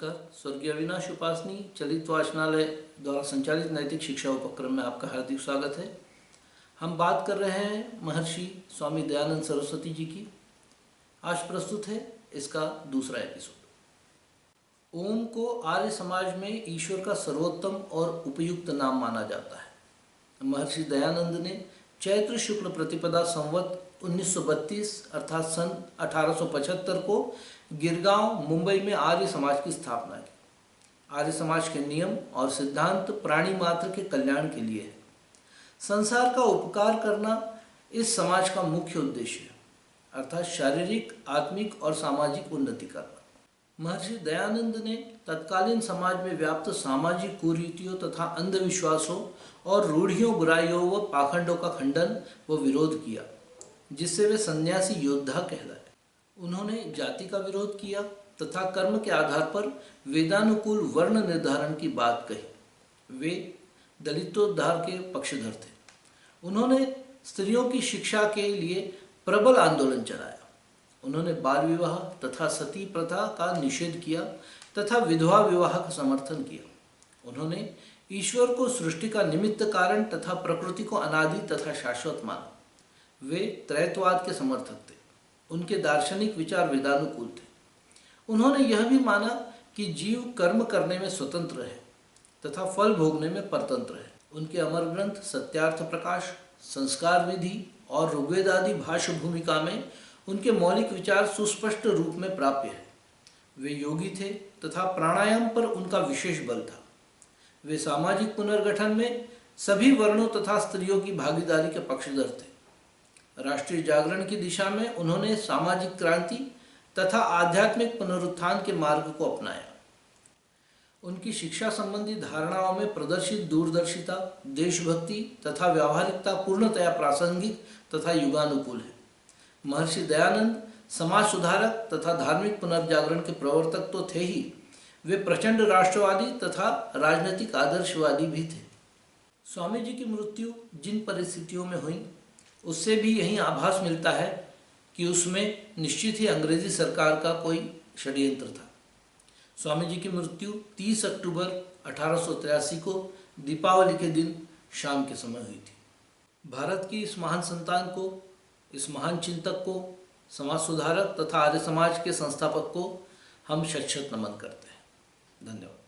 नमस्कार। स्वर्गीय अविनाश उपासनी चलित वाचनालय द्वारा संचालित नैतिक शिक्षा उपक्रम में आपका हार्दिक स्वागत है। हम बात कर रहे हैं महर्षि स्वामी दयानंद सरस्वती जी की। आज प्रस्तुत है इसका दूसरा एपिसोड। ओम को आर्य समाज में ईश्वर का सर्वोत्तम और उपयुक्त नाम माना जाता है। महर्षि दयानंद ने चैत्र शुक्ल प्रतिपदा संवत 1932 अर्थात सन 1875 को गिरगांव मुंबई में आर्य समाज की स्थापना की। आर्य समाज के नियम और सिद्धांत प्राणी मात्र के कल्याण के लिए है। संसार का उपकार करना इस समाज का मुख्य उद्देश्य है, अर्थात शारीरिक, आत्मिक और सामाजिक उन्नति करना। महर्षि दयानंद ने तत्कालीन समाज में व्याप्त सामाजिक कुरीतियों तथा अंधविश्वासों और रूढ़ियों, बुराइयों व पाखंडों का खंडन व विरोध किया, जिससे वे सन्यासी योद्धा कहलाए। उन्होंने जाति का विरोध किया तथा कर्म के आधार पर वेदानुकूल वर्ण निर्धारण की बात कही। वे दलितोद्धार के पक्षधर थे। उन्होंने स्त्रियों की शिक्षा के लिए प्रबल आंदोलन चलाया। उन्होंने बाल विवाह तथा सती प्रथा का निषेध किया तथा विधवा विवाह का समर्थन किया। उन्होंने ईश्वर को सृष्टि का निमित्त कारण तथा प्रकृति को अनादि तथा शाश्वत माना। वे त्रैतवाद के समर्थक थे। उनके दार्शनिक विचार वेदानुकूल थे। उन्होंने यह भी माना कि जीव कर्म करने में स्वतंत्र है तथा फल भोगने में परतंत्र है। उनके अमर ग्रंथ सत्यार्थ प्रकाश, संस्कार विधि और ऋग्वेद आदि भाष्य भूमिका में उनके मौलिक विचार सुस्पष्ट रूप में प्राप्य है। वे योगी थे तथा प्राणायाम पर उनका विशेष बल था। वे सामाजिक पुनर्गठन में सभी वर्णों तथा स्त्रियों की भागीदारी के पक्षधर थे। राष्ट्रीय जागरण की दिशा में उन्होंने सामाजिक क्रांति तथा आध्यात्मिक पुनरुत्थान के मार्ग को अपनाया। उनकी शिक्षा संबंधी धारणाओं में प्रदर्शित दूरदर्शिता, देशभक्ति तथा व्यावहारिकता पूर्णतया प्रासंगिक तथा युगानुकूल है। महर्षि दयानंद समाज सुधारक तथा धार्मिक पुनर्जागरण के प्रवर्तक तो थे ही, वे प्रचंड राष्ट्रवादी तथा राजनीतिक आदर्शवादी भी थे। स्वामी जी की मृत्यु जिन परिस्थितियों में हुई, उससे भी यही आभास मिलता है कि उसमें निश्चित ही अंग्रेजी सरकार का कोई षड्यंत्र था। स्वामी जी की मृत्यु 30 अक्टूबर 1883 को दीपावली के दिन शाम के समय हुई थी। भारत की इस महान संतान को, इस महान चिंतक को, समाज सुधारक तथा आर्य समाज के संस्थापक को हम शत शत नमन करते हैं। धन्यवाद।